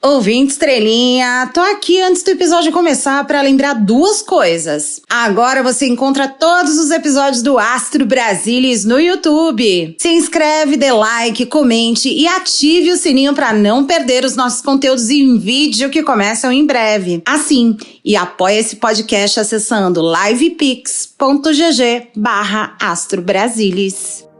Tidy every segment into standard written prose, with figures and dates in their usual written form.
Ouvinte estrelinha, tô aqui antes do episódio começar para lembrar duas coisas. Agora você encontra todos os episódios do Astro Brasilis no YouTube. Se inscreve, dê like, comente e ative o sininho para não perder os nossos conteúdos em vídeo que começam em breve. Assim, e apoia esse podcast acessando livepix.gg/astrobrasilis.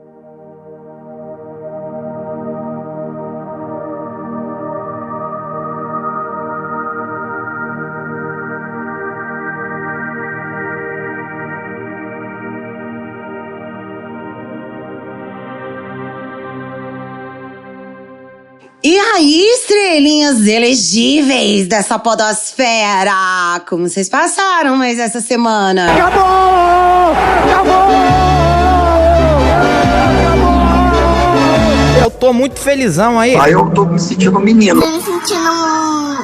E aí, estrelinhas elegíveis dessa podosfera? Como vocês passaram mais essa semana? Acabou! Acabou! Eu tô muito felizão aí. Aí eu tô me sentindo menino. Tô me sentindo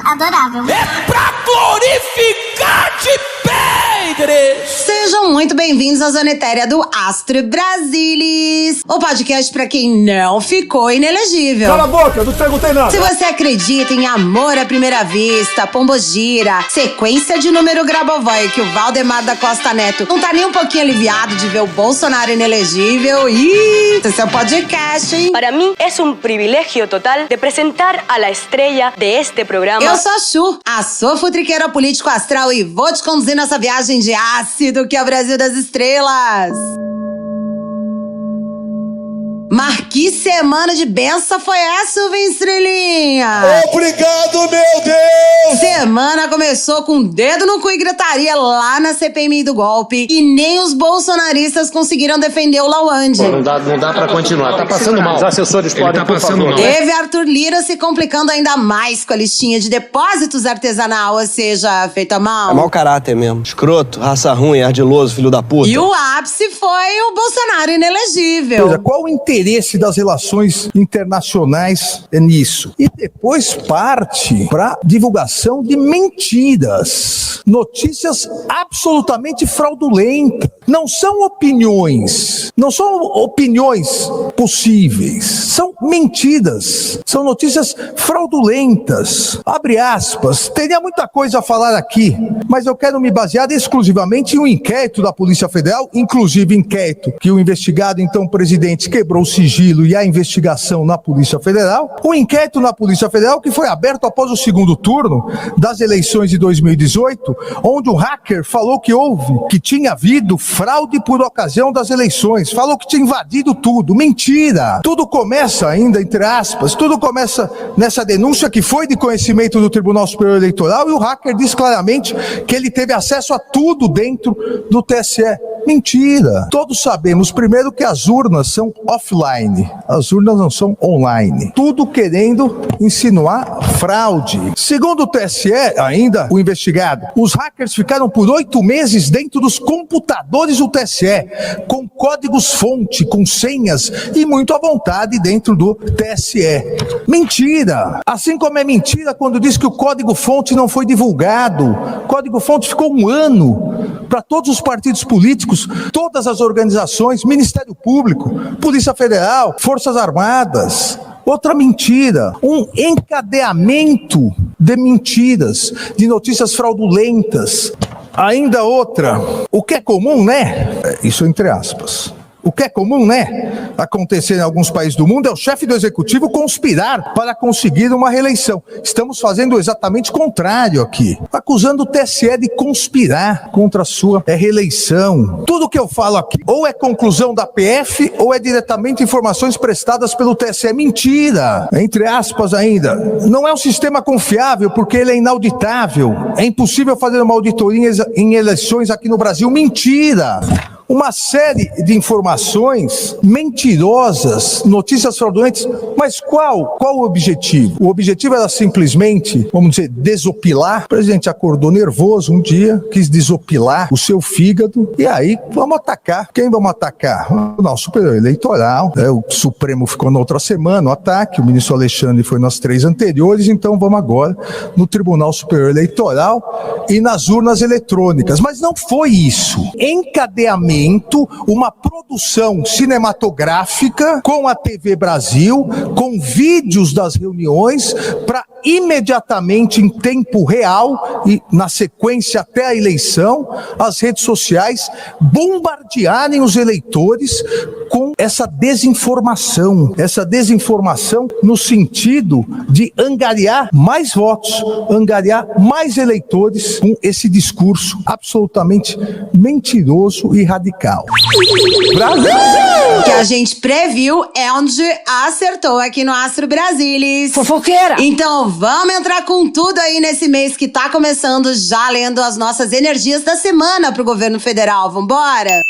adorável. É pra glorificar de Pedro! Sejam muito bem-vindos à Zona Etérea do Astro Brasilis, o podcast pra quem não ficou inelegível. Cala a boca, não perguntei nada. Se você acredita em amor à primeira vista, pombogira, sequência de número Grabovoi, que o Valdemar da Costa Neto não tá nem um pouquinho aliviado de ver o Bolsonaro inelegível, esse é o podcast, hein? Para mí es un privilegio total de presentar a la estrella de este programa. Eu sou a Chu, a sua futriqueira político astral, e vou te conduzir nessa viagem de ácido que é o Brasil das estrelas. Mas que semana de benção foi essa, vem estrelinha? Obrigado, meu Deus! Semana começou com o dedo no cu e gritaria lá na CPMI do golpe, e nem os bolsonaristas conseguiram defender o Lawande. Não dá pra continuar, tá passando mal. Os assessores podem, por favor. Teve Arthur Lira se complicando ainda mais com a listinha de depósitos artesanal, ou seja, feito à mão. É mau caráter mesmo. Escroto, raça ruim, ardiloso, filho da puta. E o ápice foi o Bolsonaro inelegível. Qual o interesse das relações internacionais nisso? E depois parte para divulgação de mentiras, notícias absolutamente fraudulentas. Não são opiniões possíveis, são mentiras, são notícias fraudulentas. Abre aspas, teria muita coisa a falar aqui, mas eu quero me basear exclusivamente em um inquérito da Polícia Federal, inclusive inquérito que o investigado, então presidente, quebrou o sigilo e a investigação na Polícia Federal. Um inquérito na Polícia Federal que foi aberto após o segundo turno das eleições de 2018, onde um hacker falou que tinha havido fraude por ocasião das eleições, falou que tinha invadido tudo. Mentira! Tudo começa ainda, entre aspas, tudo começa nessa denúncia que foi de conhecimento do Tribunal Superior Eleitoral, e o hacker diz claramente que ele teve acesso a tudo dentro do TSE. Mentira! Todos sabemos, primeiro, que as urnas são offline, as urnas não são online. Tudo querendo insinuar fraude. Segundo o TSE, ainda, o investigado, os hackers ficaram por 8 meses dentro dos computadores do TSE, com códigos-fonte, com senhas e muito à vontade dentro do TSE. Mentira! Assim como é mentira quando diz que o código-fonte não foi divulgado. O código-fonte ficou 1 ano para todos os partidos políticos, todas as organizações, Ministério Público, Polícia Federal, Forças Armadas. Outra mentira, um encadeamento de mentiras, de notícias fraudulentas. Ainda outra, o que é comum, né? Isso entre aspas. O que é comum, né, acontecer em alguns países do mundo é o chefe do executivo conspirar para conseguir uma reeleição. Estamos fazendo exatamente o contrário aqui, acusando o TSE de conspirar contra a sua reeleição. Tudo que eu falo aqui ou é conclusão da PF ou é diretamente informações prestadas pelo TSE. Mentira, entre aspas ainda. Não é um sistema confiável porque ele é inauditável. É impossível fazer uma auditoria em eleições aqui no Brasil. Mentira. Uma série de informações mentirosas, notícias fraudulentas, mas qual o objetivo? O objetivo era simplesmente, vamos dizer, desopilar. O presidente acordou nervoso um dia, quis desopilar o seu fígado, e aí vamos atacar. Quem vamos atacar? O nosso Superior Eleitoral, o Supremo ficou na outra semana, o ataque, o ministro Alexandre foi nas 3 anteriores, então vamos agora no Tribunal Superior Eleitoral e nas urnas eletrônicas. Mas não foi isso. Encadeamento momento, uma produção cinematográfica com a TV Brasil, com vídeos das reuniões, para imediatamente, em tempo real e na sequência até a eleição, as redes sociais bombardearem os eleitores com essa desinformação no sentido de angariar mais votos, angariar mais eleitores com esse discurso absolutamente mentiroso e radical. Brasil! O que a gente previu é onde acertou aqui no Astro Brasilis. Fofoqueira! Então vamos entrar com tudo aí nesse mês que tá começando, já lendo as nossas energias da semana pro governo federal. Vambora?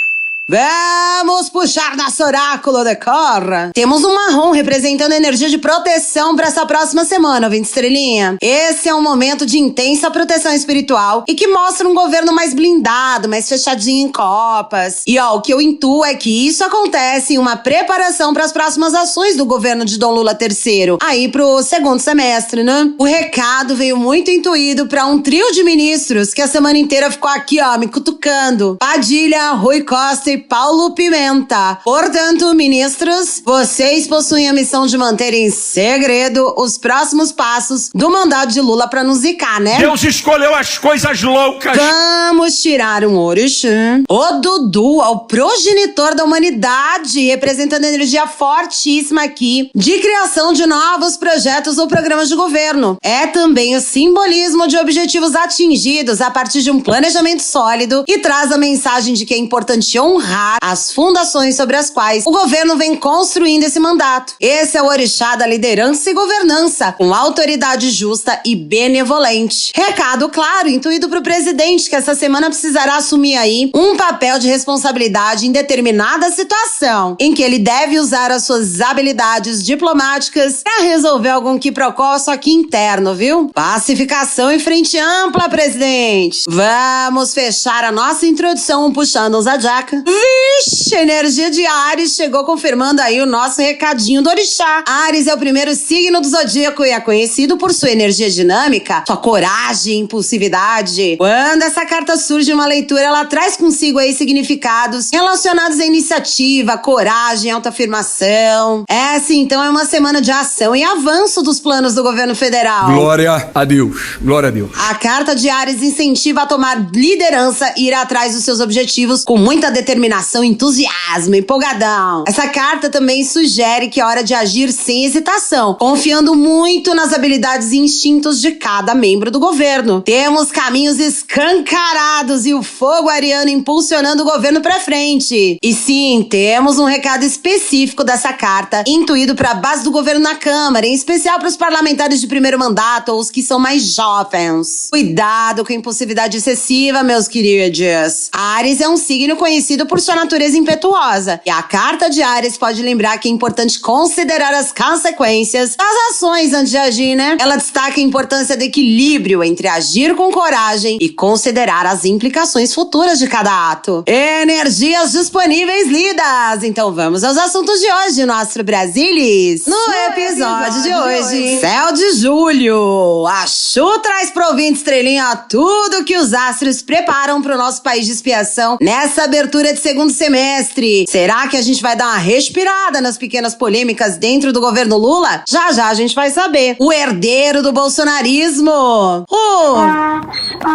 Vamos puxar nosso oráculo de cor. Temos um marrom representando energia de proteção para essa próxima semana, ouvinte estrelinha. Esse é um momento de intensa proteção espiritual e que mostra um governo mais blindado, mais fechadinho em copas. E ó, o que eu intuo é que isso acontece em uma preparação para as próximas ações do governo de Dom Lula III, aí pro segundo semestre, né? O recado veio muito intuído para um trio de ministros que a semana inteira ficou aqui, ó, me cutucando. Padilha, Rui Costa e Paulo Pimenta. Portanto, ministros, vocês possuem a missão de manter em segredo os próximos passos do mandato de Lula pra nos zicar, né? Deus escolheu as coisas loucas. Vamos tirar um orixá. O Dudu, o progenitor da humanidade, representando energia fortíssima aqui de criação de novos projetos ou programas de governo. É também o simbolismo de objetivos atingidos a partir de um planejamento sólido e traz a mensagem de que é importante honrar as fundações sobre as quais o governo vem construindo esse mandato. Esse é o orixá da liderança e governança, com autoridade justa e benevolente. Recado claro, intuído pro presidente, que essa semana precisará assumir aí um papel de responsabilidade em determinada situação, em que ele deve usar as suas habilidades diplomáticas para resolver algum quiprocó, só que interno, viu? Pacificação e frente ampla, presidente. Vamos fechar a nossa introdução puxando os Adjaka. Vixe, energia de Áries chegou confirmando aí o nosso recadinho do orixá. Áries é o primeiro signo do zodíaco e é conhecido por sua energia dinâmica, sua coragem e impulsividade. Quando essa carta surge em uma leitura, ela traz consigo aí significados relacionados à iniciativa, coragem, autoafirmação. Essa, então, é uma semana de ação e avanço dos planos do governo federal. Glória a Deus, glória a Deus. A carta de Áries incentiva a tomar liderança e ir atrás dos seus objetivos com muita determinação, entusiasmo, empolgadão. Essa carta também sugere que é hora de agir sem hesitação, confiando muito nas habilidades e instintos de cada membro do governo. Temos caminhos escancarados e o fogo ariano impulsionando o governo pra frente. E sim, temos um recado específico dessa carta, intuído para a base do governo na Câmara, em especial para os parlamentares de primeiro mandato ou os que são mais jovens. Cuidado com a impulsividade excessiva, meus queridos. Áries é um signo conhecido por sua natureza impetuosa, e a carta de Áries pode lembrar que é importante considerar as consequências das ações antes de agir, né? Ela destaca a importância do equilíbrio entre agir com coragem e considerar as implicações futuras de cada ato. Energias disponíveis lidas! Então vamos aos assuntos de hoje no Astro Brasilis. No episódio de hoje, Céu de Julho. A Chu traz pro ouvinte estrelinha tudo que os astros preparam pro nosso país de expiação nessa abertura de segundo semestre. Será que a gente vai dar uma respirada nas pequenas polêmicas dentro do governo Lula? Já já a gente vai saber. O herdeiro do bolsonarismo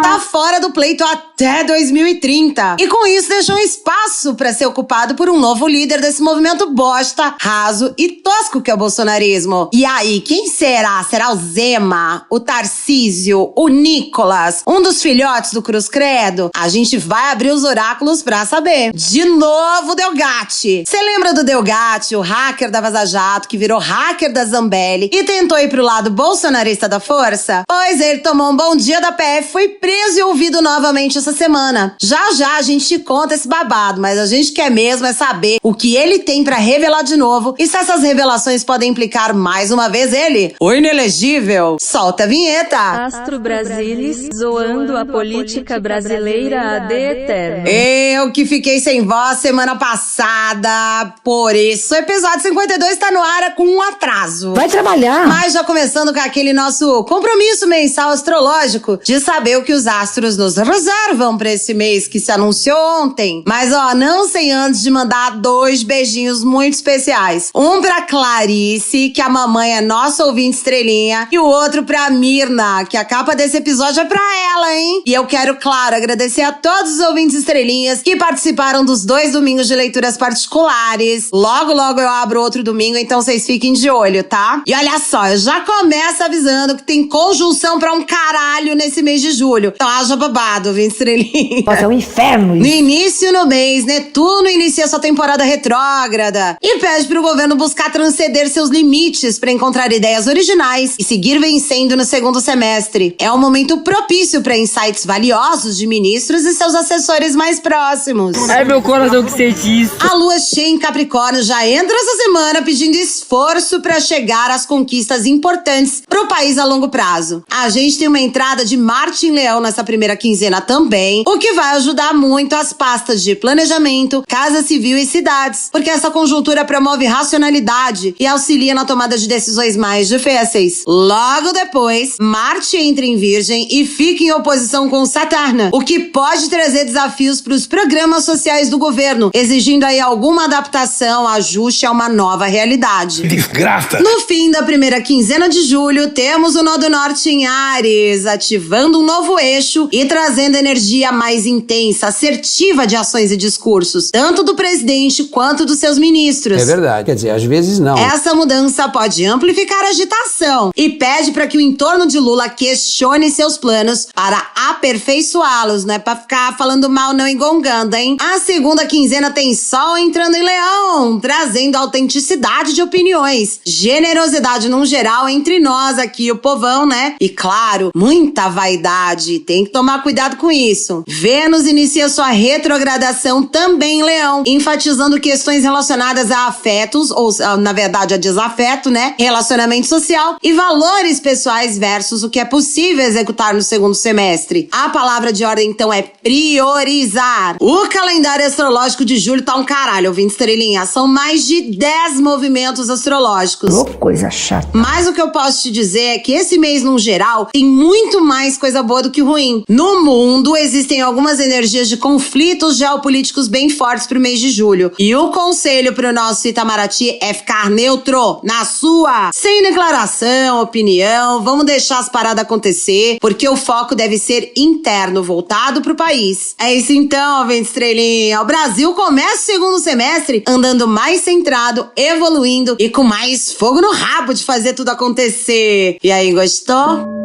tá fora do pleito até 2030. E com isso deixou um espaço pra ser ocupado por um novo líder desse movimento bosta, raso e tosco que é o bolsonarismo. E aí, quem será? Será o Zema? O Tarcísio? O Nicolas? Um dos filhotes do Cruz Credo? A gente vai abrir os oráculos pra saber. De novo, Delgatti. Você lembra do Delgatti, o hacker da Vaza Jato, que virou hacker da Zambelli e tentou ir pro lado bolsonarista da força? Pois ele tomou um bom dia da PF, foi preso e ouvido novamente essa semana. Já já a gente te conta esse babado, mas a gente quer mesmo é saber o que ele tem pra revelar de novo e se essas revelações podem implicar mais uma vez ele, o inelegível. Solta a vinheta. Astro Brasilis, zoando a política brasileira ad eterno. Eu que fiquei sem voz semana passada, por isso o episódio 52 tá no ar com um atraso. Vai trabalhar. Mas já começando com aquele nosso compromisso mensal astrológico de saber o que os astros nos reservam reservam pra esse mês que se anunciou ontem. Mas, não sem antes de mandar 2 beijinhos muito especiais. Um pra Clarice, que a mamãe é nossa ouvinte estrelinha, e o outro pra Mirna, que a capa desse episódio é pra ela, hein? E eu quero, claro, agradecer a todos os ouvintes estrelinhas que participaram dos 2 domingos de leituras particulares. Logo, logo eu abro outro domingo, então vocês fiquem de olho, tá? E olha só, eu já começo avisando que tem conjunção pra um caralho nesse mês de julho. Então haja babado, ouvinte estrelinha. Nossa, é um inferno isso. No início do mês, Netuno inicia sua temporada retrógrada e pede pro governo buscar transcender seus limites pra encontrar ideias originais e seguir vencendo no segundo semestre. É um momento propício pra insights valiosos de ministros e seus assessores mais próximos. Ai, meu coração, que sente isso. A lua cheia em Capricórnio já entra essa semana pedindo esforço pra chegar às conquistas importantes pro país a longo prazo. A gente tem uma entrada de Marte em Leão nessa primeira quinzena também, o que vai ajudar muito as pastas de planejamento, casa civil e cidades, porque essa conjuntura promove racionalidade e auxilia na tomada de decisões mais difíceis. Logo depois, Marte entra em Virgem e fica em oposição com Saturno, o que pode trazer desafios para os programas sociais do governo, exigindo aí alguma adaptação, ajuste a uma nova realidade. Desgraça! No fim da primeira quinzena de julho, temos o Nó do Norte em Áries, ativando um novo eixo e trazendo energia mais intensa, assertiva de ações e discursos, tanto do presidente quanto dos seus ministros. É verdade, quer dizer, às vezes não. Essa mudança pode amplificar a agitação e pede para que o entorno de Lula questione seus planos para aperfeiçoá-los, não é pra ficar falando mal não engongando, hein? A segunda quinzena tem Sol entrando em Leão, trazendo autenticidade de opiniões, generosidade num geral entre nós aqui, o povão, né? E claro, muita vaidade, tem que tomar cuidado com isso. Vênus inicia sua retrogradação também em Leão, enfatizando questões relacionadas a afetos, ou na verdade a desafeto, né? Relacionamento social e valores pessoais versus o que é possível executar no segundo semestre. A palavra de ordem então é priorizar. O calendário astrológico de julho tá um caralho, ouvinte estrelinha. São mais de 10 movimentos astrológicos. Oh, coisa chata. Mas o que eu posso te dizer é que esse mês, no geral, tem muito mais coisa boa do que ruim. No mundo, existem algumas energias de conflitos geopolíticos bem fortes pro mês de julho. E o conselho pro nosso Itamaraty é ficar neutro, na sua, sem declaração, opinião. Vamos deixar as paradas acontecer, porque o foco deve ser interno, voltado pro país. É isso então, ouvinte estrelinha. O Brasil começa o segundo semestre andando mais centrado, evoluindo e com mais fogo no rabo de fazer tudo acontecer. E aí, gostou?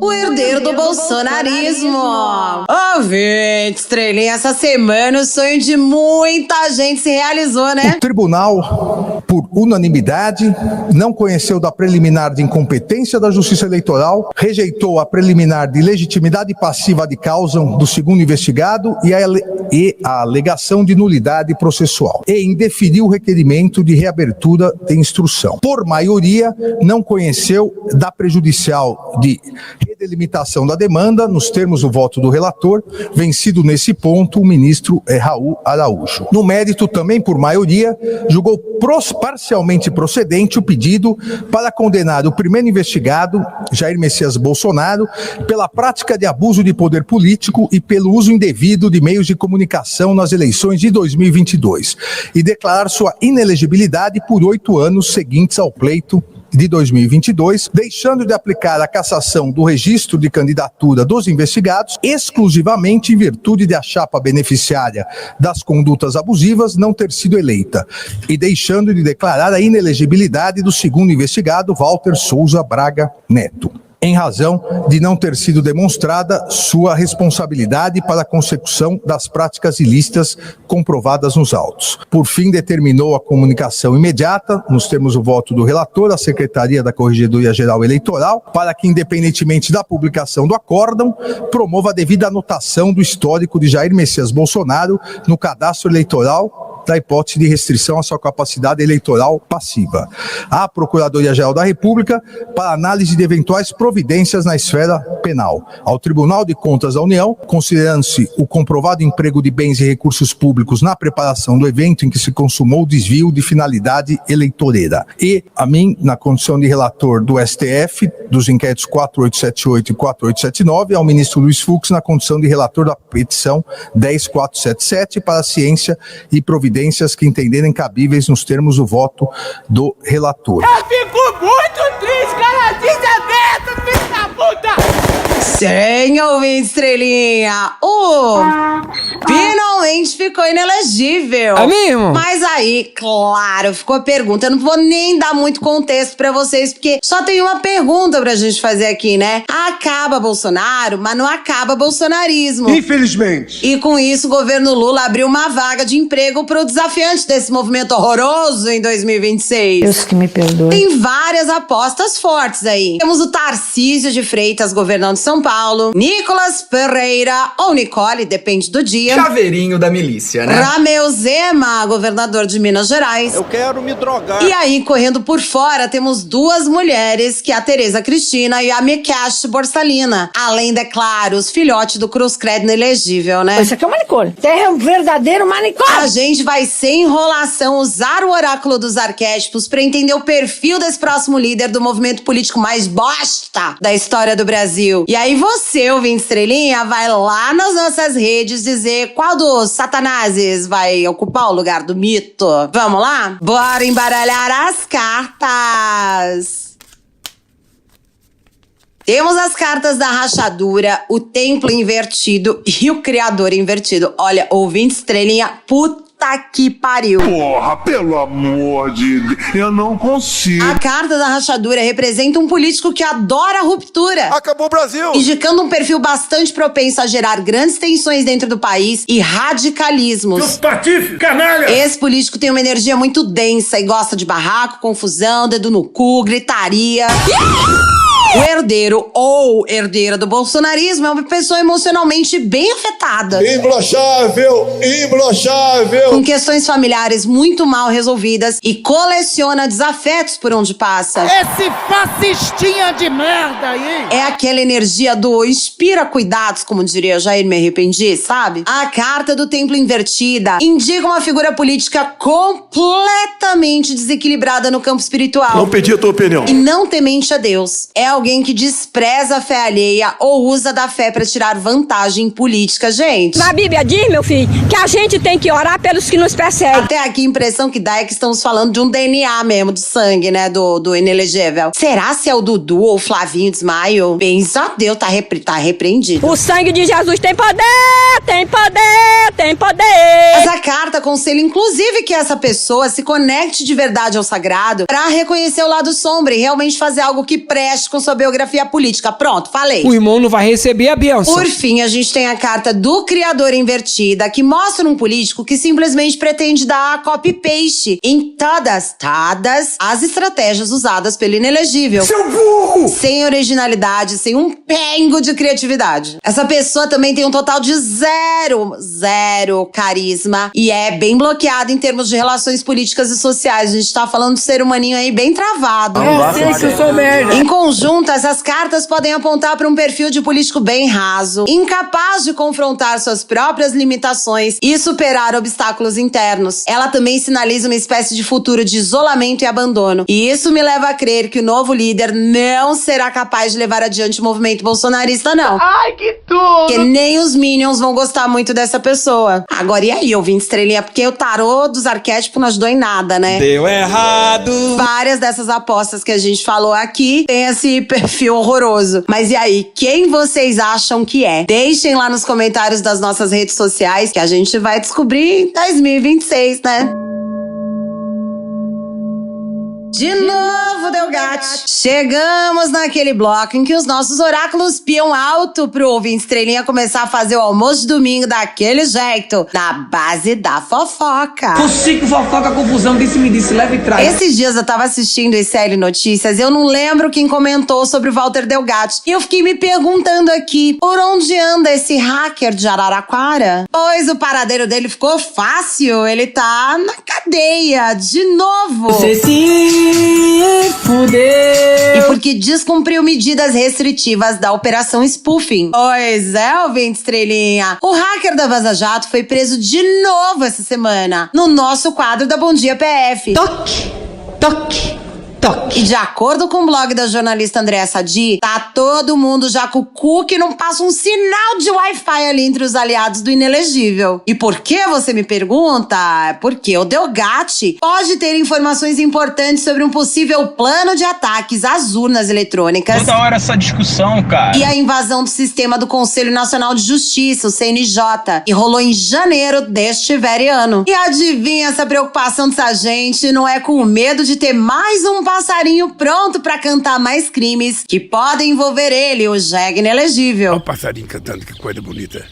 O herdeiro do bolsonarismo. Ouvinte, estrelinha, essa semana o sonho de muita gente se realizou, né? O tribunal, por unanimidade, não conheceu da preliminar de incompetência da Justiça Eleitoral, rejeitou a preliminar de legitimidade passiva de causa do segundo investigado e a alegação de nulidade processual, e indeferiu o requerimento de reabertura de instrução. Por maioria, não conheceu da prejudicial de delimitação da demanda, nos termos do voto do relator, vencido nesse ponto o ministro Raul Araújo. No mérito, também por maioria, julgou parcialmente procedente o pedido para condenar o primeiro investigado, Jair Messias Bolsonaro, pela prática de abuso de poder político e pelo uso indevido de meios de comunicação nas eleições de 2022 e declarar sua inelegibilidade por 8 anos seguintes ao pleito de 2022, deixando de aplicar a cassação do registro de candidatura dos investigados exclusivamente em virtude de a chapa beneficiária das condutas abusivas não ter sido eleita e deixando de declarar a inelegibilidade do segundo investigado, Walter Souza Braga Neto, em razão de não ter sido demonstrada sua responsabilidade para a consecução das práticas ilícitas comprovadas nos autos. Por fim, determinou a comunicação imediata, nos termos do voto do relator, à Secretaria da Corregedoria Geral Eleitoral, para que, independentemente da publicação do acórdão, promova a devida anotação do histórico de Jair Messias Bolsonaro no cadastro eleitoral da hipótese de restrição à sua capacidade eleitoral passiva. A Procuradoria-Geral da República para análise de eventuais providências na esfera Penal ao Tribunal de Contas da União, considerando-se o comprovado emprego de bens e recursos públicos na preparação do evento em que se consumou o desvio de finalidade eleitoreira. E a mim, na condição de relator do STF, dos inquéritos 4878 e 4879, ao ministro Luiz Fux, na condição de relator da petição 10477, para a ciência e providências que entenderem cabíveis nos termos do voto do relator. Eu fico muito triste, canadice aberto, filho da puta! Sim, ouvinte estrelinha. Finalmente ficou inelegível. É mesmo? Mas aí, claro, ficou a pergunta. Eu não vou nem dar muito contexto pra vocês, porque só tem uma pergunta pra gente fazer aqui, né? Acaba Bolsonaro, mas não acaba bolsonarismo. Infelizmente. E com isso, o governo Lula abriu uma vaga de emprego pro desafiante desse movimento horroroso em 2026. Deus que me perdoe. Tem várias apostas fortes aí. Temos o Tarcísio de Freitas governando São Paulo, Nicolas Ferreira ou Nicole, depende do dia. Chaveirinho da milícia, né? Rameu Zema, governador de Minas Gerais. Eu quero me drogar. E aí, correndo por fora, temos duas mulheres, que é a Tereza Cristina e a Mikash Borsalina. Além, é claro, os filhotes do Cruz Credo inelegível, né? Isso aqui é um manicômio. É um verdadeiro manicômio. A gente vai, sem enrolação, usar o oráculo dos arquétipos pra entender o perfil desse próximo líder do movimento político mais bosta da história do Brasil. E aí você, ouvinte estrelinha, vai lá nas nossas redes dizer qual dos satanases vai ocupar o lugar do mito. Vamos lá? Bora embaralhar as cartas! Temos as cartas da rachadura, o templo invertido e o criador invertido. Olha, ouvinte estrelinha, puta que pariu. Porra, pelo amor de Deus, eu não consigo. A carta da rachadura representa um político que adora a ruptura. Acabou o Brasil. Indicando um perfil bastante propenso a gerar grandes tensões dentro do país e radicalismos. Patife, canalha! Esse político tem uma energia muito densa e gosta de barraco, confusão, dedo no cu, gritaria. O herdeiro ou herdeira do bolsonarismo é uma pessoa emocionalmente bem afetada. Imbrochável, imbrochável. Com questões familiares muito mal resolvidas e coleciona desafetos por onde passa. Esse fascistinha de merda aí. É aquela energia do inspira cuidados, como diria Jair Me Arrependi, sabe? A carta do templo invertida indica uma figura política completamente desequilibrada no campo espiritual. Não pedi a tua opinião. E não temente a Deus. É alguém que despreza a fé alheia ou usa da fé pra tirar vantagem política, gente. Na Bíblia diz, meu filho, que a gente tem que orar pelos que nos perseguem. Até aqui a impressão que dá é que estamos falando de um DNA mesmo, de sangue, né, do inelegível. Será se é o Dudu ou o Flavinho Desmaio? Benza a Deus, tá repreendido. O sangue de Jesus tem poder, tem poder, tem poder. Essa carta aconselha, inclusive, que essa pessoa se conecte de verdade ao sagrado pra reconhecer o lado sombra e realmente fazer algo que preste com sua biografia política. Pronto, falei. O irmão não vai receber a bênção. Por fim, a gente tem a carta do criador invertida, que mostra um político que simplesmente pretende dar copy-paste em todas as estratégias usadas pelo inelegível. Seu burro! Sem originalidade, sem um pengo de criatividade. Essa pessoa também tem um total de zero carisma e é bem bloqueada em termos de relações políticas e sociais. A gente tá falando de ser humaninho aí bem travado. Eu sei que eu sou merda. Em conjunto, essas cartas podem apontar para um perfil de político bem raso, incapaz de confrontar suas próprias limitações e superar obstáculos internos. Ela também sinaliza uma espécie de futuro de isolamento e abandono. E isso me leva a crer que o novo líder não será capaz de levar adiante o movimento bolsonarista, não. Ai, que tudo! Porque nem os Minions vão gostar muito dessa pessoa. Agora, e aí, ouvinte estrelinha? Porque o tarô dos arquétipos não ajudou em nada, né? Deu errado. Várias dessas apostas que a gente falou aqui tem esse perfil horroroso. Mas e aí, quem vocês acham que é? Deixem lá nos comentários das nossas redes sociais que a gente vai descobrir em 2026, né? De novo, Delgatti. Chegamos naquele bloco em que os nossos oráculos piam alto pro ouvinte estrelinha começar a fazer o almoço de domingo daquele jeito, na base da fofoca. Consigo fofoca, confusão, disse-me, leva e traz. Esses dias eu tava assistindo ICL Notícias e eu não lembro quem comentou sobre o Walter Delgatti. E eu fiquei me perguntando aqui, por onde anda esse hacker de Araraquara? Pois o paradeiro dele ficou fácil, ele tá na cadeia, de novo. Você se fuder. E por porque descumpriu medidas restritivas da Operação Spoofing. Pois é, ouvinte estrelinha. O hacker da Vaza Jato foi preso de novo essa semana, no nosso quadro da Bom Dia PF. Toque, toque. E de acordo com o blog da jornalista Andréa Sadi, tá todo mundo já com o cu que não passa um sinal de Wi-Fi ali entre os aliados do inelegível. E por que, você me pergunta? Porque o Delgatti pode ter informações importantes sobre um possível plano de ataques às urnas eletrônicas. Toda hora essa discussão, cara. E a invasão do sistema do Conselho Nacional de Justiça, o CNJ, que rolou em janeiro deste velho ano. E adivinha, essa preocupação dessa gente não é com o medo de ter mais um passarinho pronto pra cantar mais crimes que podem envolver ele, o jegue inelegível. Olha o passarinho cantando, que coisa bonita.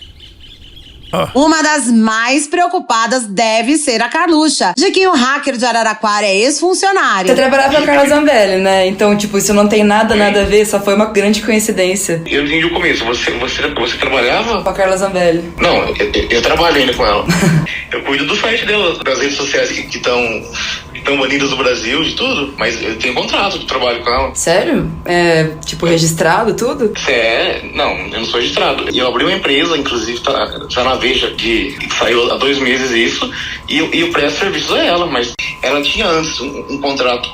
Uma das mais preocupadas deve ser a Carluxa, de quem o hacker de Araraquara é ex-funcionário. Você trabalhava com a Carla Zambelli, né? Então, tipo, isso não tem nada a ver, só foi uma grande coincidência. Eu entendi o começo. Você trabalhava? Com a Carla Zambelli. Não, eu trabalho ainda com ela. Eu cuido do site dela, das redes sociais que estão banidas do Brasil, de tudo. Mas eu tenho contrato de trabalho com ela. Sério? É, tipo, registrado, tudo? Não, eu não sou registrado. Eu abri uma empresa, inclusive, tá na Veja, que saiu há 2 meses isso, e eu presto serviços a ela, mas ela tinha antes um contrato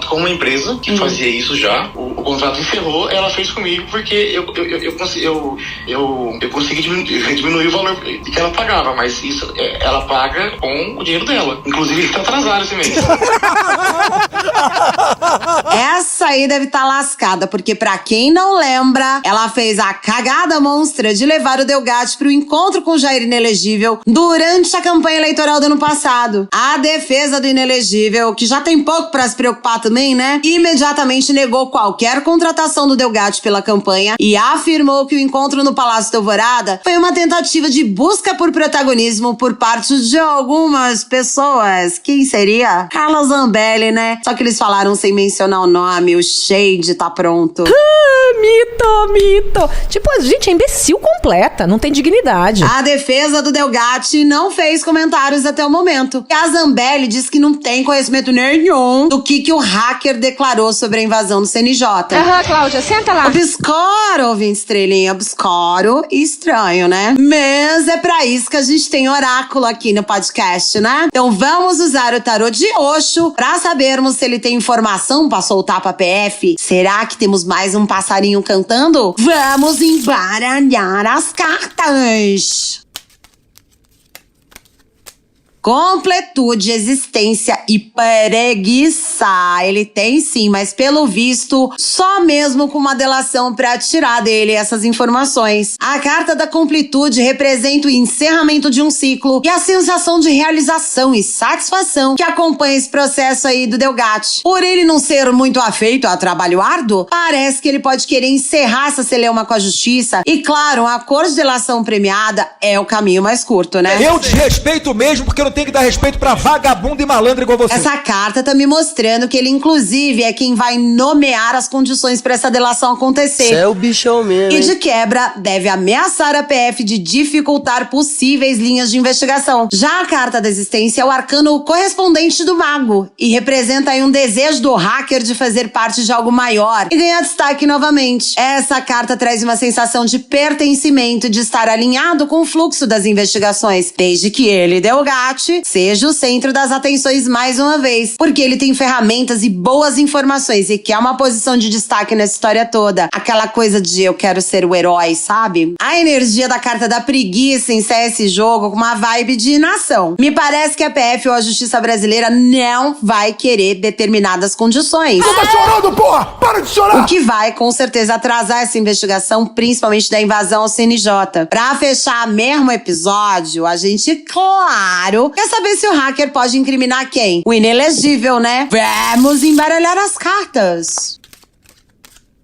com uma empresa que fazia isso já. O contrato encerrou, ela fez comigo porque eu consegui diminuir o valor que ela pagava, mas isso ela paga com o dinheiro dela. Inclusive, ele tá atrasado esse mês. Essa aí deve estar lascada, porque pra quem não lembra, ela fez a cagada monstra de levar o Delgatti pro encontro com o Jair inelegível durante a campanha eleitoral do ano passado. A defesa do inelegível, que já tem pouco pra se preocupar também, né? Imediatamente negou qualquer contratação do Delgatti pela campanha e afirmou que o encontro no Palácio da Alvorada foi uma tentativa de busca por protagonismo por parte de algumas pessoas. Quem seria? Carla Zambelli, né? Só que eles falaram sem mencionar o nome, o shade tá pronto. Mito. Tipo, a gente é imbecil completa, não tem dignidade. A defesa do Delgatti não fez comentários até o momento. E a Zambelli diz que não tem conhecimento nenhum do que o hacker declarou sobre a invasão do CNJ. Cláudia, senta lá. Obscuro, ouvinte estrelinha, obscuro e estranho, né? Mas é pra isso que a gente tem oráculo aqui no podcast, né? Então vamos usar o tarô de Osho pra sabermos se ele tem informação pra soltar pra PF. Será que temos mais um passarinho cantando? Vamos embaralhar as cartas. Completude, existência e preguiça. Ele tem sim, mas pelo visto, só mesmo com uma delação pra tirar dele essas informações. A carta da completude representa o encerramento de um ciclo e a sensação de realização e satisfação que acompanha esse processo aí do Delgatti. Por ele não ser muito afeito a trabalho árduo, parece que ele pode querer encerrar essa celeuma com a justiça e, claro, a cor de delação premiada é o caminho mais curto, né? Eu te respeito mesmo, porque eu não tenho que dar respeito pra vagabundo e malandro igual você. Essa carta tá me mostrando que ele, inclusive, é quem vai nomear as condições pra essa delação acontecer. É o bichão mesmo. E de quebra, deve ameaçar a PF de dificultar possíveis linhas de investigação. Já a carta da existência é o arcano correspondente do mago e representa aí um desejo do hacker de fazer parte de algo maior e ganhar destaque novamente. Essa carta traz uma sensação de pertencimento, de estar alinhado com o fluxo das investigações, desde que ele, Delgatti, seja o centro das atenções mais uma vez, porque ele tem ferramentas e boas informações e quer uma posição de destaque nessa história toda. Aquela coisa de eu quero ser o herói, sabe? A energia da carta da preguiça encerra esse jogo com uma vibe de inação. Me parece que a PF ou a Justiça Brasileira não vai querer determinadas condições. Você tá chorando, porra! Para de chorar! O que vai, com certeza, atrasar essa investigação, principalmente da invasão ao CNJ. Pra fechar mesmo o episódio, a gente, claro, quer saber se o hacker pode incriminar quem? O inelegível, né? Vamos embaralhar as cartas.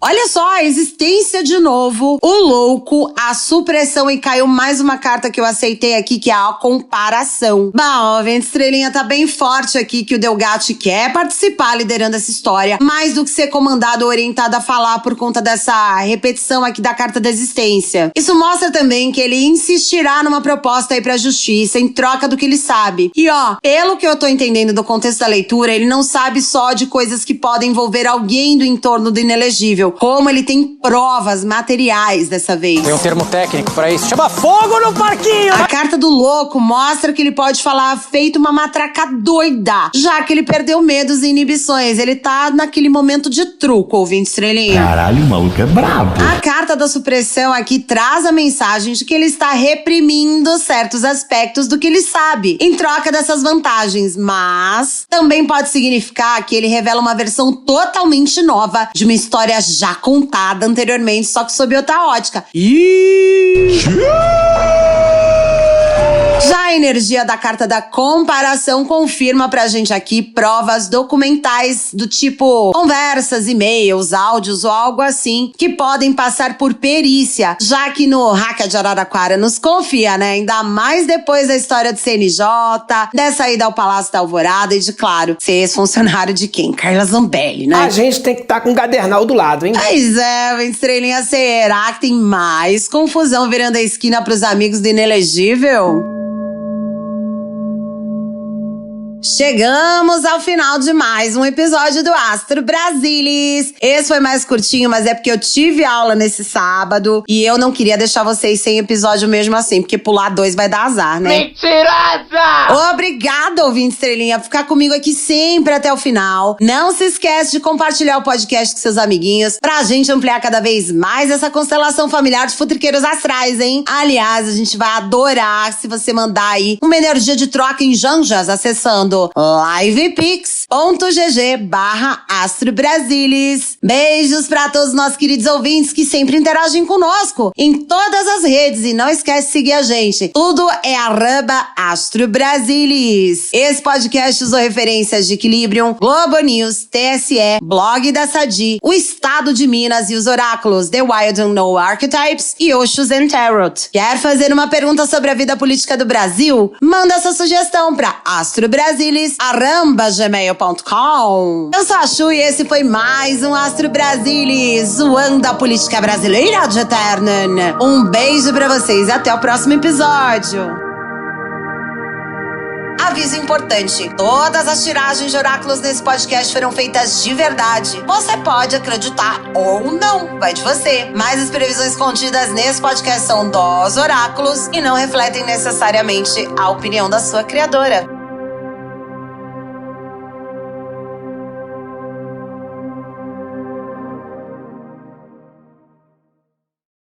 Olha só, a existência de novo, o louco, a supressão, e caiu mais uma carta que eu aceitei aqui, que é a comparação. Bom, Vento Estrelinha tá bem forte aqui que o Delgatti quer participar liderando essa história, mais do que ser comandado ou orientado a falar por conta dessa repetição aqui da carta da existência. Isso mostra também que ele insistirá numa proposta aí pra justiça em troca do que ele sabe. E ó, pelo que eu tô entendendo do contexto da leitura, ele não sabe só de coisas que podem envolver alguém do entorno do inelegível, como ele tem provas materiais dessa vez. Tem um termo técnico pra isso, chama fogo no parquinho! A carta do louco mostra que ele pode falar feito uma matraca doida, já que ele perdeu medos e inibições. Ele tá naquele momento de truco, ouvinte Estrelinha. Caralho, o maluco é brabo. A carta da supressão aqui traz a mensagem de que ele está reprimindo certos aspectos do que ele sabe, em troca dessas vantagens, mas também pode significar que ele revela uma versão totalmente nova de uma história já contada anteriormente, só que sob outra ótica. Já a energia da carta da comparação confirma pra gente aqui provas documentais do tipo conversas, e-mails, áudios ou algo assim que podem passar por perícia, já que no Hacker de Araraquara nos confia, né? Ainda mais depois da história do CNJ, dessa ida ao Palácio da Alvorada e de, claro, ser ex-funcionário de quem? Carla Zambelli, né? A gente tem que estar com o Gadernal do lado, hein? Pois é, Estrelinha, será que tem mais confusão virando a esquina pros amigos do inelegível? Chegamos ao final de mais um episódio do Astro Brasilis. Esse foi mais curtinho, mas é porque eu tive aula nesse sábado e eu não queria deixar vocês sem episódio mesmo assim, porque pular 2 vai dar azar, né? Mentirosa! Obrigada, ouvinte Estrelinha, por ficar comigo aqui sempre até o final. Não se esquece de compartilhar o podcast com seus amiguinhos pra gente ampliar cada vez mais essa constelação familiar de futriqueiros astrais, hein? Aliás, a gente vai adorar se você mandar aí uma energia de troca em Janjas acessando livepix.gg/astrobrasilis. Beijos pra todos os nossos queridos ouvintes que sempre interagem conosco em todas as redes. E não esquece de seguir a gente. Tudo é @astrobrasilis. Esse podcast usou referências de Equilibrium, Globo News, TSE, Blog da Sadi, o Estado de Minas e os oráculos The Wild Unknown Archetypes e Oshus and Tarot. Quer fazer uma pergunta sobre a vida política do Brasil? Manda sua sugestão pra astrobrasilis@gmail.com. Eu sou a Chu e esse foi mais um Astro Brasilis, zoando a política brasileira de Eternan. Um beijo pra vocês e até o próximo episódio. Aviso importante, todas as tiragens de oráculos nesse podcast foram feitas de verdade. Você pode acreditar ou não, vai de você. Mas as previsões contidas nesse podcast são dos oráculos e não refletem necessariamente a opinião da sua criadora.